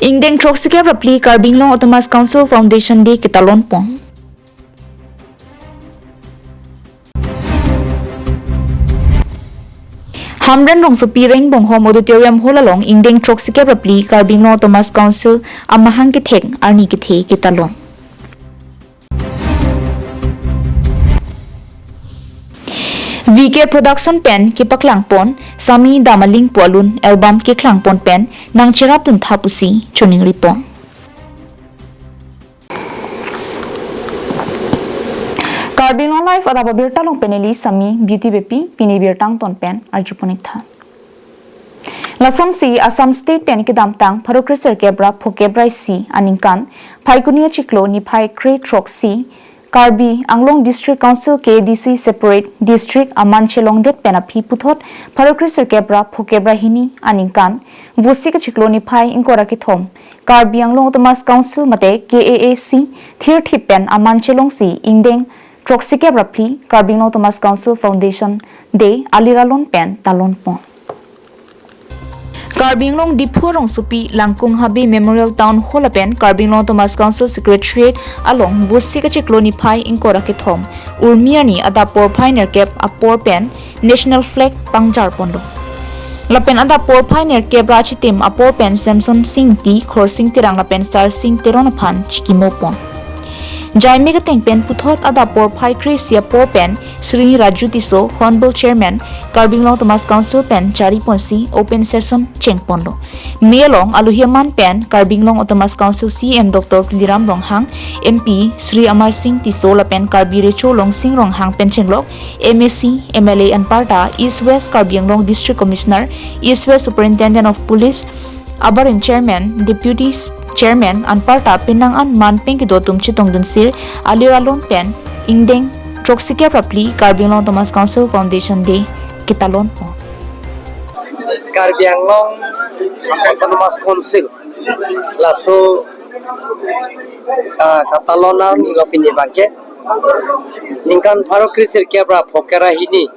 Ingdeng Troxike Rapli KarbiAnglong Autonomous Council Foundation Day Kitalon Pong. Hamren rong supi reng bong home auditorium holalong Ingdeng Troxike Rapli KarbiAnglong Autonomous Council amahang kitheng arni kithe kitalong. VK Production Pen Kipaklangpon Sami Damaling Pualun album Kiklangpon Pen Nang Chirapun Thapusi Chuning Ripong. KarbiAnglongLIVE Adaba Birtalong Peneli Sami Beauty Bepi Pini Birtang Ton Pen Arjupunik Tha. Lasam si Assam State Pen Kidamtang Parokriser Kebra Phokebrai si Aningkan Phaikunia Chiklo ni Phai Kre Trok si Karbi Anglong District Council KDC Separate District Aman Chelongdet Penapi Puthot Parokriser Kebra Phokebra Hini Aningkan Vosika Chikloni Phai Inkoraki Thom Karbi Anglong Autonomous Council Mate KAAC Thir Thipen Aman Chelong si Ingdeng Troxike Rapli KarbiAnglong Autonomous Council Foundation Day Aliralon Pen Talon Pon. KarbiAnglong Diphorong Supi Langkung Habi Memorial Town Hall Pen KarbiAnglong Autonomous Council Secretariat along Vosika Chikloni Phai Inkorakithom Urmiani Adapor Pioneer Cap Apor Pen National Flag Pangjar Pondo. Lapen Adapor Pioneer Cap Rachitim Apor Pen Samson Singh Ti Khor Singh Tirang Lapen Star Singh Teronaphan Chikimo Pon. Jai Mega Teng Pen Puthot Adapor Phai Krisia Por Pen Sri Raju Tiso Honorable Chairman KarbiAnglong Autonomous Council Pen Chari Ponsi Open Session Cheng Pondo. Melong Aluhiaman Pen KarbiAnglong Autonomous Council CM Dr. Kridiram Ronghang MP Sri Amar Singh Tiso Lapen Karbi Recho Long Singh Ronghang Penchenglok MSC MLA Anparta East West KarbiAnglong District Commissioner East West Superintendent of Police Abarin Chairman Deputy Chairman Anparta Pinangan Manpeng Kidotum Chitong Dunsir Aliralon Pen Ingdeng Troxike Rapli KarbiAnglong Autonomous Council Foundation Day Kitalon Po. KarbiAnglong Autonomous Council laso Catalonar ni opini bangke ningkan Parokrisir Kebra Phokera Hini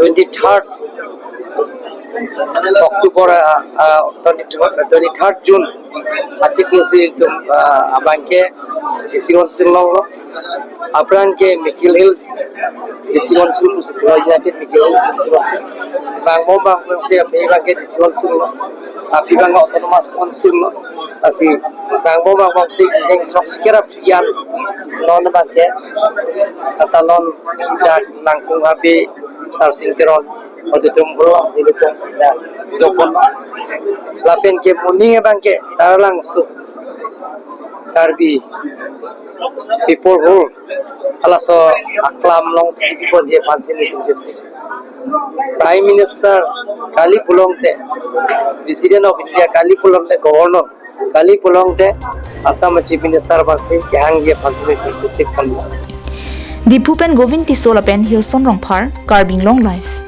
23rd October 23rd June artiklusi abangke isingon singlong apran ke Mikil Hills isingon singlong United Mikil Hills isingon singlong bang se abangke isingon singlong apibang Autonomous Council asi bang se Ingdeng Troxike Rapli non bangke Katalon dan Langkung Habi Sarsingtiron Otutum bro silitong da dokon lapen ke muning bangke tarlang su Karbi people who alaso aklam long people je fansin itu jesi Prime Minister Kali Pulongte President of India Kali Pulongte Governor Kali Pulongte Assam Chief Minister Bansi Kehang je fansin itu jesi kan Dipupen Govind Tisolapen Hilson Rongphar KarbiAnglongLIVE.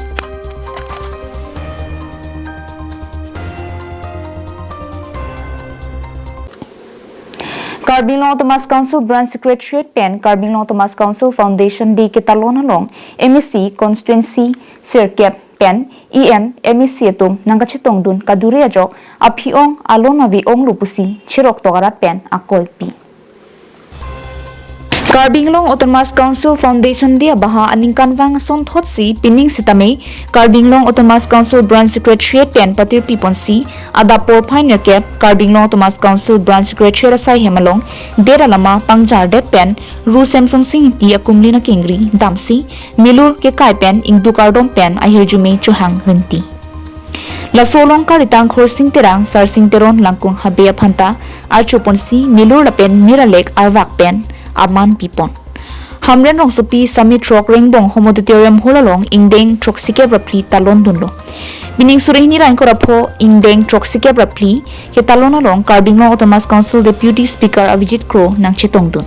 KarbiAnglong Autonomous Council Branch Secretariat Pen KarbiAnglong Autonomous Council Foundation Day Kitalon along MEC Constituency Sirkep Pen EM MEC Atum Nangachitong Dun Kadure Ajok Aphiong Alon Mavi Ong Lupusi Chirok Togarat Pen Akolpi. KarbiAnglong Autonomous Council Foundation Day Baha Aningkan Wang Son Thotsi Pining Sitame KarbiAnglong Autonomous Council Branch Secretariat Pen Patir Piponsi Adapor Pioneer Cap KarbiAnglong Autonomous Council Branch Secretariat Sai Hemalong Dera Lama Pangjar Det Pen Ru Samson Singh Ti Akumlina Kingri Damsi Milur Ke Kai Pen Ingdu Kardom Pen Ahirjume Chuhang Rinti Lasolong Karitang Khor Singh Terang Sar Singh Teron Langkung Habea Phanta Archoponsi Milur Lapen Miralek Arwak Pen Aman Pipon. Hamren rong supi Sami Trok Rengbong Home Auditorium Holalong Ingdeng Troxike Rapli Talon Dunlo. Bining surihni rain korapho Ingdeng Troxike Rapli ke talon along KarbiAnglong Autonomous Council Deputy Speaker Avijit Kro nang Chitong Dun.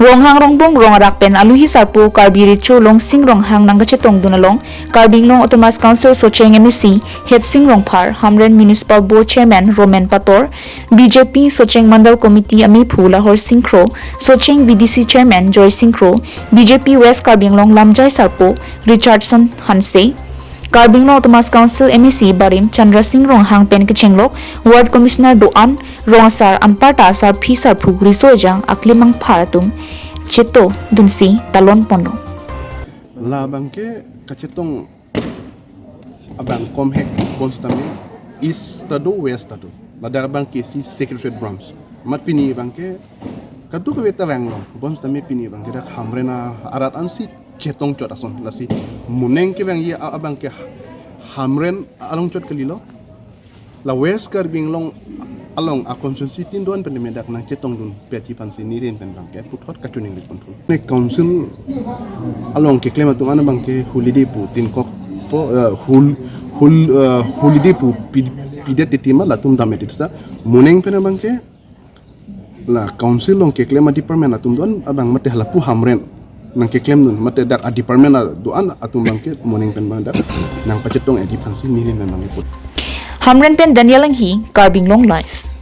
Ronghang rongbong rongarak pen aluhi sarpo Karbi Recho Long Sing Ronghang nang Chitong Dun along KarbiAnglong Autonomous Council Socheng MEC Head Sing Rongphar Hamren Municipal Board Chairman Roman Pator BJP Socheng Mandal Committee Ami Phula Hor Singh Kro Socheng VDC Chairman Joy Singh Kro BJP West KarbiAnglong Lamjai Sarpo Richardson Hanse KarbiAnglong Thomas Council MEC Barim Chandra Singh Rong Hang Pen Kichenglok Ward Commissioner Doan Rong Sar Anparta Sar Phisar Phugri Sojang Aklimang Pharatum Chito Dunsi Talon Pondo La bangke kacetong abang komhek konstami east tado west tado ladar bangke si secretariat branch mat pini bangke kadu ke weta banglong konstami pini bangke dak hamrena arat ansi cetong chot ason lasi muneng ke bang ya abangke hamren along chot kelilo la west KarbiAnglong along a constituency tin don pendemedak nang cetong dun peti pansi nirin pen bangke puthot kacuning di kontrol ne council along ke klema tu mana bangke holiday pu tin kok po holiday pu pidet de tima la tum damet sa muneng pen bangke la council long ke klema department atum don abang mate halapu hamren nang ke klem dun mate dak a department doan atum bangke muneng pen bangdak nang pacetong edi pansi nirin pen bangke put Hamren Pen Daniel Anghi KarbiAnglongLIVE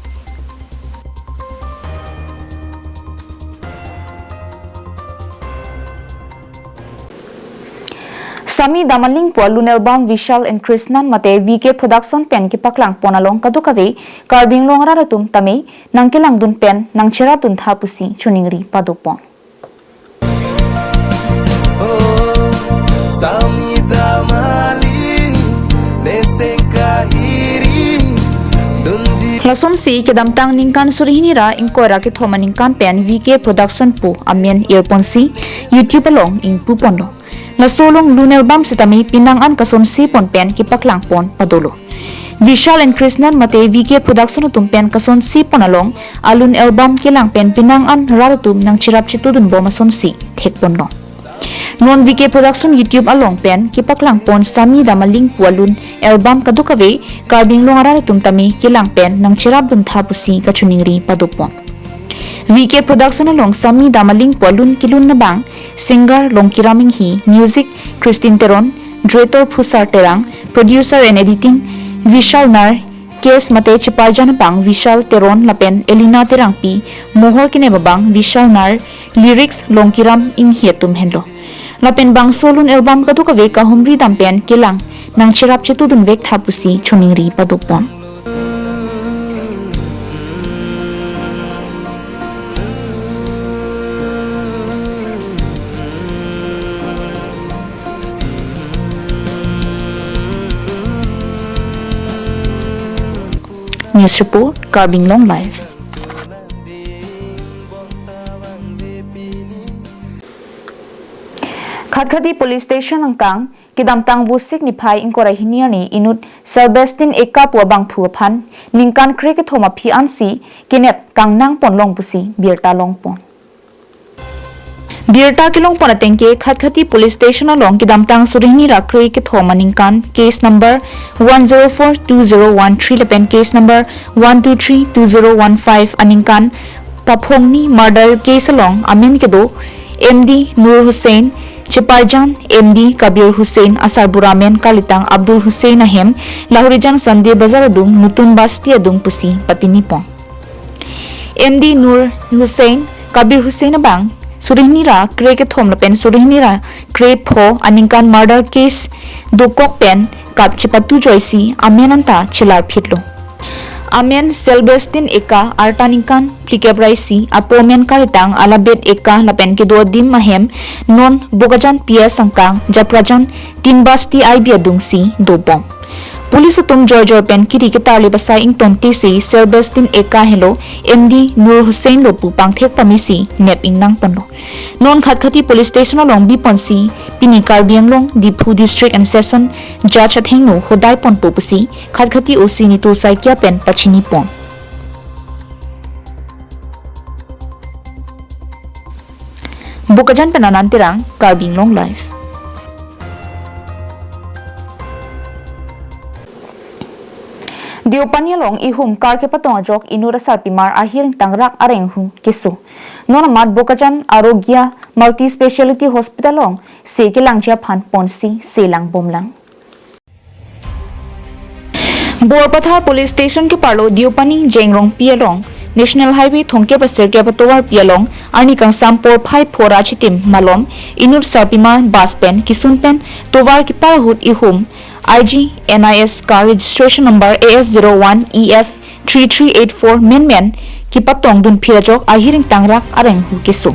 Sami Damaling po Lunelbam Vishal and Krishnan Mate VK Production Pen ki paklang ponalong kadukave KarbiAnglong raratum tame nang kilang dun pen nang chiratun thapusi chuningri padupon Sami Damaling Nesekahiri Dunji Lason si kedamtang ningkan surihinira ingkora ki thoma ningkan pen VK Production po amien earphone YouTube along ing pupondo Nasulong Lunelbam sitami pinangan kason sipon pen ki paklang pon padulo. Vishal and Krishnan Mate VK Production utum pen kason sipon along alun album kilang pen pinangan raratum nang chirap chitudun bo mason si thekpon no. Non VK Production YouTube along pen ki paklang pon Sami Damaling pualun album kadukave KarbiAnglong raratum tami kilang pen nang chirap dun thapusi kachuningri padupon. VK Production along Sami Damaling Polun Kilun Nabang Singer Longkiraming Hi Music Christine Teron Director Phusar Terang Producer and Editing Vishal Nar Kes Mate Chiparjan Bang Vishal Teron Lapen Elina Terang Pi Mohor Kine Babang Vishal Nar Lyrics Longkiram Ing Hietum Henlo Lapen Bang Solun album kadukave kahumri dampen kilang nang chirap chitudun vek thapusi chuningri padupon News Report, KarbiAnglongLIVE. Khatkhati Police Station angkang kidamtang busik ni phai ingkora hiniani inut Selbestin eka puabang phuaphan ningkan kre ke thoma phi ansi kinep kangnang ponlong pusi birta longpon Birta kilong ponatengke Khatkhati Police Station along kidamtang surihni rakre ke thoma ningkan case number 1042013 lepen case number 1232015 aningkan paphongni murder case along amen ke do MD Nur Hussein Chiparjan MD Kabir Hussein Asar Buramen Kalitang Abdul Hussein Ahem Lahurijan Sande Bazar adung Nutun Basti adung pusi patinipong MD Nur Hussein Kabir Hussein abang Surihnira kre ke thom lapen Surihnira kre pho aningkan murder case dokok pen kat chipatu joisi amenanta chilar phitlo Amen Selbestin eka artaningkan plikebraisi apomen karitang alabet eka lapen ke do dim mahem non bogajan pia sangkang japrajan tinbasti aibia dungsi dobong Pulis utum George pen kiri ke tarli basai ing tonti si Selbestin eka hello MD Nur Hussein lopu pangthek pamisi nep ing nang ponlo non Khatkhati Police Station along biponsi pini KarbiAnglong Diphu District and Session Judge athengu hodai pon popusi Khatkhati OC nitu saikia pen pachini pon Bukajan penanantirang KarbiAnglongLIVE Diopanyalong ihum kar ke patong ajok inura sarpimar ahiring tangrak arenghu kisu. Nonamat bokajan arogya multi speciality hospitalong se kilangja phan ponsi selang bomlang. Borpathar Police Station ke parlo Diopani Jengrong Pialong National Highway thongke pasir ke patowar Pialong arni kang sampor phai phora chitim malom inur sarpimar baspen kisunpen tovar ki parhut ihum IG NIS car registration number AS01EF3384 men kipatong dun phirajok ahiring tangrak areng hukisu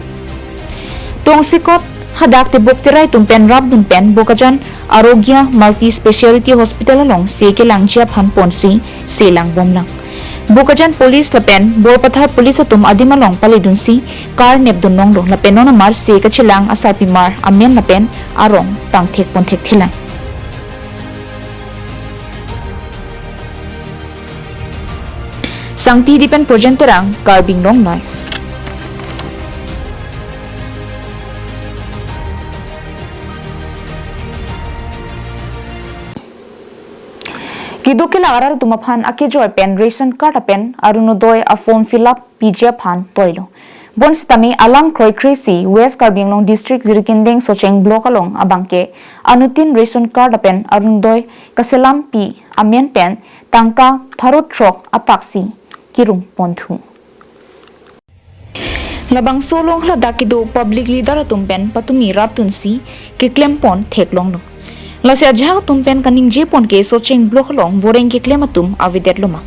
tong sikot hadak te boktirai tumpen rab dun pen bokajan arogya multi speciality hospital along sekelang jap han ponsi selang bomlang Bukajan polis lapen borpathar polis atum adimalong palidunsi kar nepdun nonglo lapen nona mar se kachilang asar pimar amen lapen arong pangthek ponthek thilang Sangti dipen projentorang KarbiAnglongLIVE Kidukila arar tumaphan akejoy pen ration card pen arunodoi a form fill up pj phan toilo bon stami alam kroi krisi west KarbiAnglong district zirikindeng socheng block along abangke anutin ration card pen arunodoi kaselam pi amen pen tangka pharot trok apaksi kirung ponthu labang solong hladaki do public leader tumpen patumi rap tunsi ke klempon theklong Lasya jha tumpen kaning jepon ke socheng block long voreng ke klematum avidet loma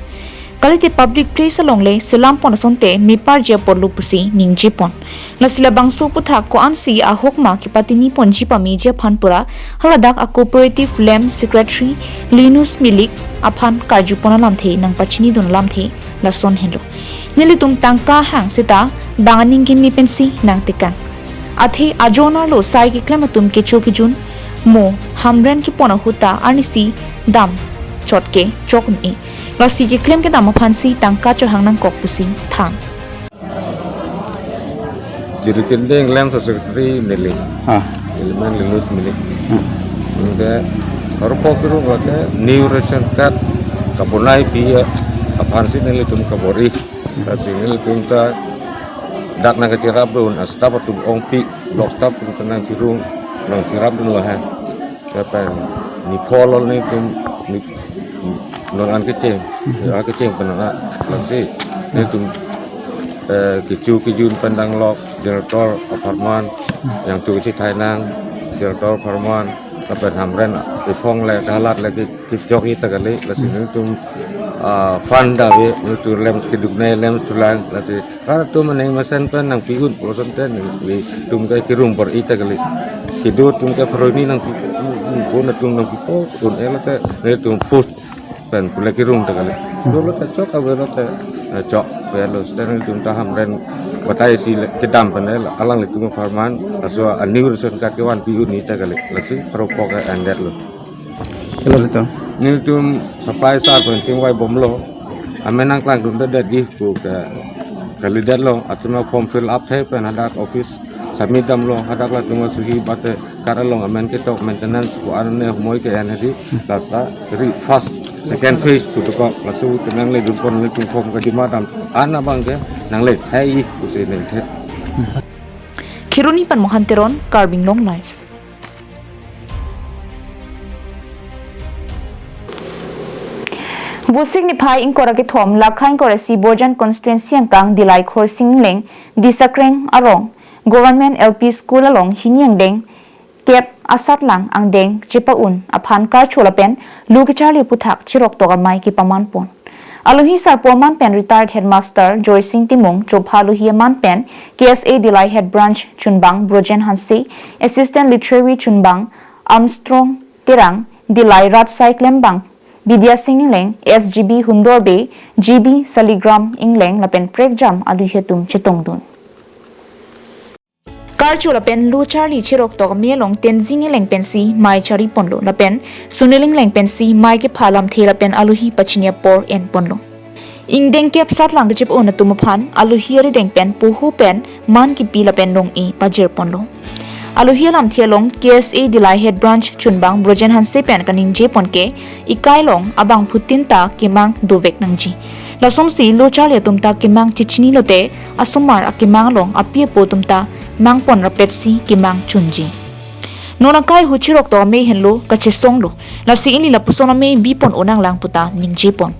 kalite public place along le selampon sonte mipar jepon lupusi ning jepon lasila bangso putha ko ansi a hokma ki patini pon jipami jephan pura haladak a cooperative lem secretary Linus Milik aphan karjupona lamthe nang pachini don lamthe lason henro nilitum tangka hang sita banganing ki mi pensi nang tekan athe ajona lo sai ki klematum ke choki jun mo hamren ki pona huta anisi dam chotke chokni lasi ki claim ke dam phansi tangka cho hangnang kokpusi thang Jirikindeng lem secretary nili elemen Linus Milik nge orpo kiru wate new ration card kapunai pi aphansi nili tum kabori tasingil tum ta dak na kacirap dun astap tum ongpi blok stap tum tenang cirung nang cirap dun lah siapa ni polol ni tum ni nolan kecing penana lasi ni tum kejun pandang lok generator apartemen yang tu si Thailand generator apartemen tapi hamren ipong le dalat lagi kejok kita kali lasi ni tum fanda be ni tu lem kedukne lem sulang lasi kalau tu meneng mesen pen nang pihun pulusan ten ni tum kai kirung per ita kali kido tum kai peroni nang pun tum nang pipo tun elate ni tum post pen pula kirung ta kali dulu ta cok abelo ta cok belo sten tum ta hamren batai si kedam panel alang le tum farman aso aniur son ka kewan pihun ni ta kali lasi propok andet lo Hello betul. ni tum supply sa kon singwai bomlo amenang klang dun da di ku ka kalidat lo atuma form fill up the pen hadak office samidam lo hadak la tum suhi bate karalong amen ke tok maintenance ku anne humoi ke an hadi lasta ri first second phase tu ko lasu tenang le dun pon le tum form ka di madam ana bang ke nang le thai ku se ne the Kiruni pan mohanteron KarbiAnglongLIVE Wo signify in kora ke thom lakhain kora si Borjan constituency angkang dilai khor singleng disakreng arong government LP school along hinyang deng kep asat lang ang deng chipaun aphan kar cholapen lukichali puthak chirok to mai ki paman pon aluhi sarpoman pen retired headmaster Joy Singh Timong chophaluhi man pen KSA dilai head branch chunbang Brojen Hanse assistant literary chunbang Armstrong Terang dilai rat cyclem bang Vidya Singh Ingleng, SGB Hundorbe, GB Saligram Ingleng lapen prekjam aduhetum chitongdun. Karchu lapen lu Charlie chirok tok mielong Tenzing Ingleng pensi mai chari ponlo lapen Suniling Leng pensi mai ke phalam the lapen aluhi pachinia por en ponlo. Ingdeng kep sat lang chip on tumaphan aluhi ri deng pen puhu pen man ki pi lapen nong e pajir ponlo. Aluhi lam thialong KSA dilai head branch chunbang Brojen Hanse pen kaning jepon ke ikai long abang phutin ta kimang dovek nangji lasom si lo chale tumta kimang chichni lote asomar akimang long apie po tumta mangpon rapetsi kimang chunji nona kai huchirok to me henlo kachesong lo lasi ini la pusona me bipon onang lang puta ning jepon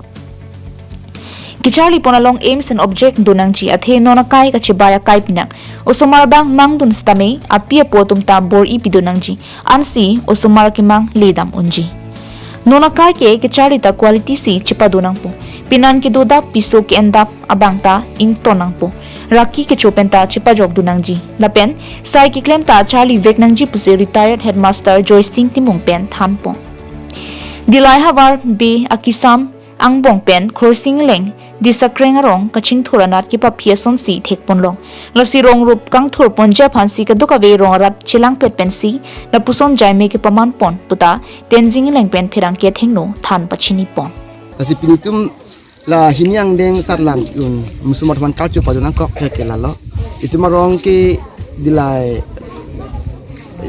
Kichali ponalong aims and object dunang ji athe nona kai ka chibaya kai pinak osomar bang mang dun stame apia potum ta bor i pidunang ji ansi osomar ki mang ledam unji nona kai ke charita quality si chipadu nang po pinan ki doda piso ki endap abangta ing tonang po raki ke chopenta chipajok dunang ji lapen sai ki claim ta charlie vek nang ji puse retired headmaster Joy Singh Timung pen than po dilai havar be akisam angbong pen crossing leng disakreng arong kaching thuranat ki pa phieson si thek ponlong lasi rong rup kang thur ponja phansi ka duka ve rong rat chilang pet pen si na puson jaime ki paman pon puta tenzing leng pen phirang ke thengno than pachini pon lasi pinitum la hiniang deng sarlang un musumat man kalchu padunang kok ke lalo itu marong ke dilai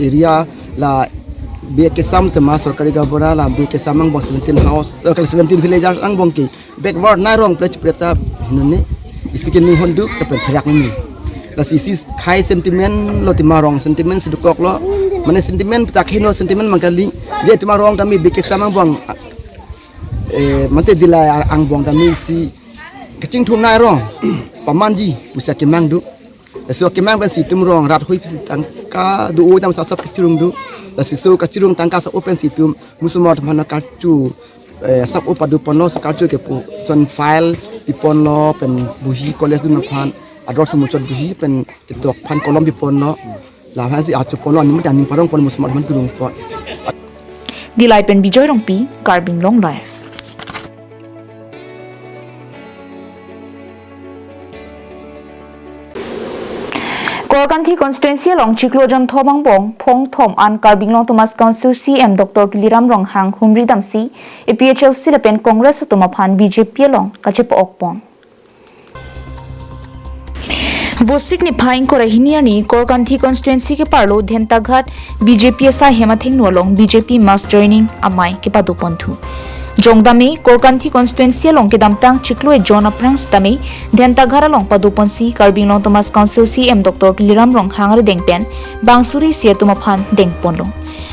area la BK Sam temas sorkari gabora la BK Samang bong 17 house kali 17 villagers ang bong ki backward na rong plech preta nuni isikin ni hondu kapen therak ni la sisi khai sentiment lo timarong sentiment sidukok lo mane sentiment pitakhino sentiment mangkali dia timarong kami BK Samang bong mante dilai ang bong kami si kecing thum na rong pamanji pusa kemang du so kemang ban si tumrong rat hui pisi tangka du o jam sasap kecurung du la siso kacirung tangka sa open situ musumot mana kacu sap opadu pono sa kacu ke pu son file di pono pen buhi koles du phan ador sumuchot buhi pen tok phan kolom di pono la han si achu pono ni mudani parong pon musumot man turung ko dilai pen bijoy rongpi KarbiAnglongLIVE Korkanthi constituency along Chiklojan Thomang Bong Phong Thom an KarbiAnglong Thomas Council CM Dr. Kiliram Rong Hang Humri Damsi APHLC Lepen Congress Tumaphan BJP along Kachepo Okpon Bosik ni phaing ko rahiniya ni Korkanthi constituency ke parlo Dhentaghat BJP sa Hematheng nolong BJP mass joining amai ke paduponthu Jongdame Korkanthi constituency along ke damtang Chiklo e John Aprang stame Dhentaghat along paduponsi KarbiAnglong Thomas Council CM Dr. Kiliram Rong Hangare dengpen bangsuri sia tumaphan dengponlong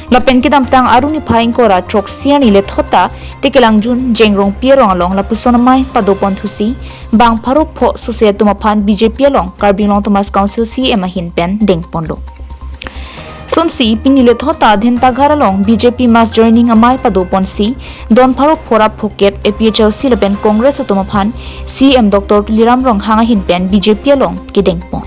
lapen ke damtang aruni phaing ko ra troxia ni le thota tekelangjun jengrong pierong along lapusonamai paduponthusi bang pharo pho sosia tumaphan BJP along KarbiAnglong Thomas Council CM ahin pen dengponlo Sonsi pinile thota Dhentaghat along BJP mass joining amai paduponsi don pharo phora phokep APHLC lepen Congress tumaphan CM Dr. Kiliram Rong hanga hin pen BJP along kidengpon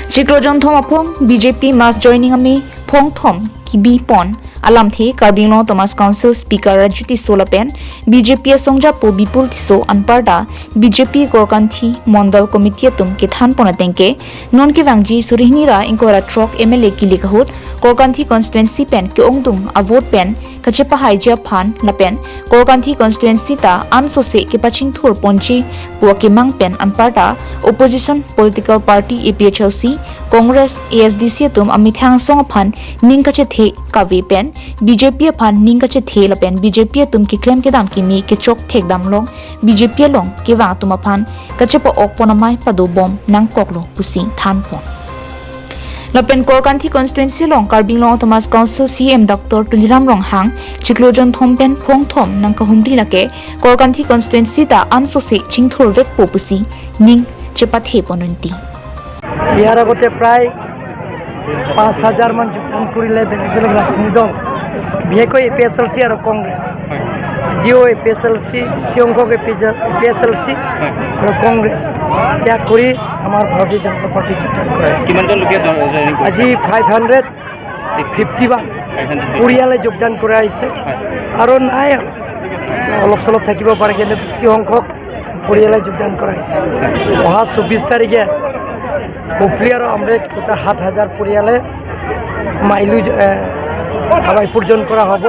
Chiklojon thomapong BJP mass joining ami phong thom kibi pon alam the KarbiAnglong Thomas Council Speaker Rajuti Solapen BJP songja po bipul tiso anparda BJP Korkanthi Mondal Committee tum ke than pona tengke non ke wangji surihni ra inkora trok MLA ki likhut Korkanthi constituency pen ke ongdung a vote pen kachepa haija phan lapen Korkanthi constituency ta ansose ke paching thur ponchi po ke mang pen anparda opposition political party APHLC Congress ASDC tum amithang song phan ningkache the kawe pen BJP phan ningkache the lapen BJP tum ki claim ke dam ki mi ke chok thek dam long BJP long ke wa tum phan kachepa okponamai padu bom nang koklo pusi than pon lapen Korkanthi constituency long KarbiAnglong Thomas Council CM Dr. Kiliram Rong Hang Chiklojon Thompen Phong Thom nang kahumri lake Korkanthi constituency ta ansose chingthur vek popusi ning chepathe ponunti ইয়াৰ আগতে প্ৰায় 5000 মান যোগদান কৰিলে বেলেগ বেলেগ ৰাজনীতি দল বিশেষকৈ APHLC আৰু কংগ্ৰেছ জিঅ' APHLC চিংকক APHLC আৰু কংগ্ৰেছ ত্যাগ কৰি আমাৰ ভাৰতীয় জনতা পাৰ্টি যোগদান কৰাইছে কিমানজন লোকে আজি 551 পৰিয়ালে যোগদান কৰাইছে আৰু নাই অলপ চলপ থাকিব পাৰে কিন্তু বেছি সংখ্যক পৰিয়ালে যোগদান কৰাইছে অহা 24 তাৰিখে Hopefully আৰু আমৰেত 7000 পৰিয়ালে মাইলু হাৱাই পৰ্যন্ত কৰা হ'ব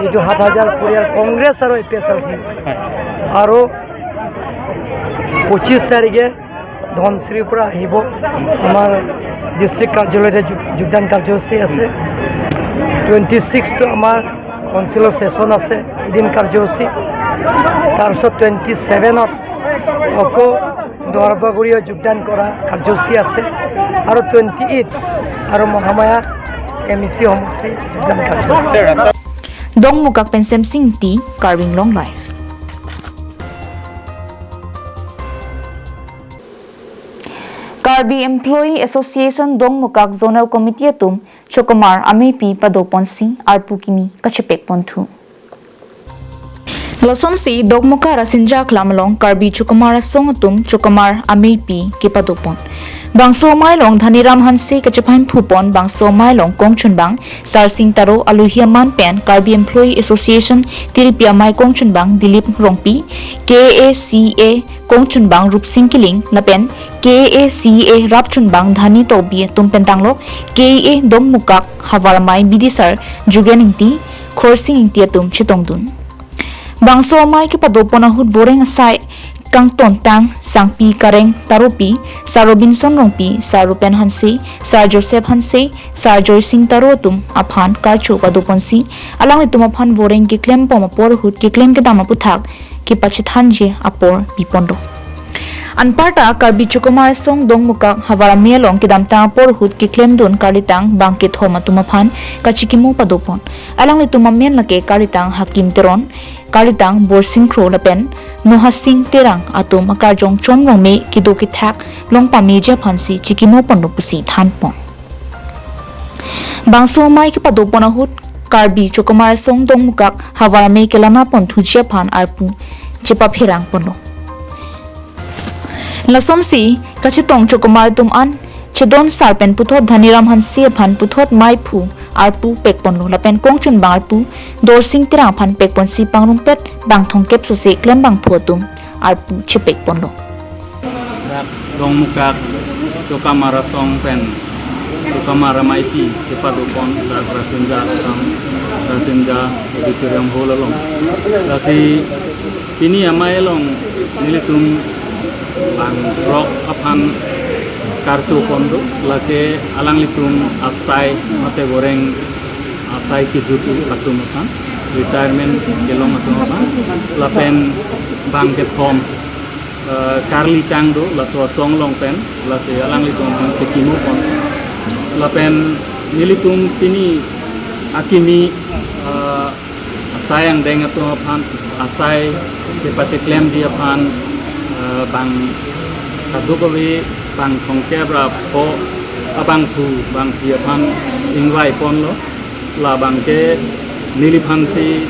এইটো 7000 পৰিয়াল কংগ্ৰেছ আৰু APHLC আৰু 25 তাৰিখে ধনশ্ৰীৰ পৰা আহিব আমাৰ ডিষ্ট্ৰিক্ট কাৰ্যালয়তে যোগদান কাৰ্যসূচী আছে 26 টো আমাৰ কাউন্সিলৰ সেশন আছে এদিন কাৰ্যসূচী তাৰপিছত 27 ত আকৌ দৰবাগুৰিয়ে যোগদান কৰা কাৰ্যসূচী আছে আৰু 28 আৰু মহামায়া MEC সমষ্টি যোগদান কাৰ্যসূচী Dongmukak pensem sing ti KarbiAnglongLIVE Karbi Employee Association Dongmukak Zonal Committee tum Chokomar Amepi Padoponsi Arpukimi Kachepek Ponthu Lason si dogmuka rasinja klamlong Karbi chukamara songatum chukamar amepi kipadupon. Bangso mailong dhaniram hansi kachapain phupon bangso mailong kongchun bang sarsing taro aluhiaman pen Karbi Employee Association tiripia mai kongchun bang Dilip Rongpi KACA kongchun bang Rupsing Kiling lapen KACA rapchun bang dhani tobi tumpentanglok KA dongmukak hawaramai bidisar jugeningti khorsing intia tum chitongdun. Bangso mai ke padopona hut boreng asai kang tontang sangpi kareng taropi sa Robinson rongpi sa Rupen hanse sa Joseph hanse sa Joy Singh tarotum aphan karchu padoponsi alang itum aphan boreng ke klem pom apor hut ke klem ke dama puthak ke pachithanje apor bipondo anparta Karbi chukumar song dongmuka hawara melong ke damta apor hut ke klem don kalitang bangke thoma tumaphan kachikimu padopon alang itum men lake kalitang hakim teron Kalitang borsing kro lapen mohasing terang atum akarjong chongrong me kido kithak longpa meja phansi chikimo ponu pusi thanpon bangso mai ke padopona hut Karbi chukumar song dongmukak hawara me kelana pon thujia phan arpu chepa pherang pono lasomsi kachitong chukumar tum an chedon sarpen puthot dhaniram hansi phan puthot mai phu arpu pekponlo lapen kongchun bang arpu dorsing tirang phan pekpon si pangrungpet bang thongkep su se klem bang phuatum arpu chepekponlo dongmukak chokamara song pen chokamara maipi kepadopon dar rasinja auditorium holalong rasi ini amailong nilitum bang rock aphan kartu pondo lake alang litum asai mate goreng asai ki jutu patumakan retirement gelong atumakan lapen bang ke form karli tangdo la so song long pen la se alang litum sekimo pon lapen nilitum tini akimi asai yang deng atumakan asai ke pace claim dia pan bang kadukawi bang thongkebra po abang pu bang piapan ingwai ponlo la bang ke niliphan si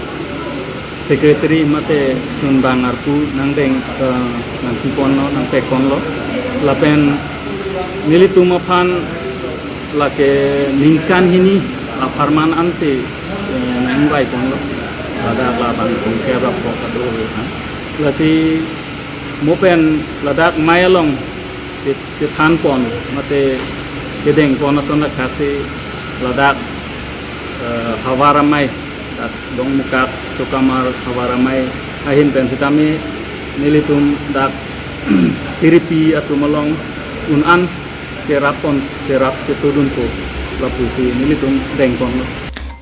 secretary mate chun bang arpu nangdeng nang ponlo nang pek ponlo la pen nilituma phan la ke ningkan hini aparman ansi ingwai ponlo la bang thongkebra po kadukawi la si mopen ladak mayalong ke than pon mate ke deng pon asona khasi ladak hawaramai dongmukak chukamar hawaramai ahin pen sitami nilitum dak tiripi atumalong unan cerapon cerap ketudun ko lapusi nilitum deng pon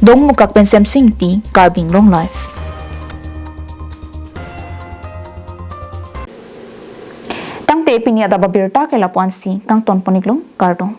dongmukak pen semsing ti KarbiAnglongLIVE tangte pinia da babirta ke lapuansi kang ton poniklong kardong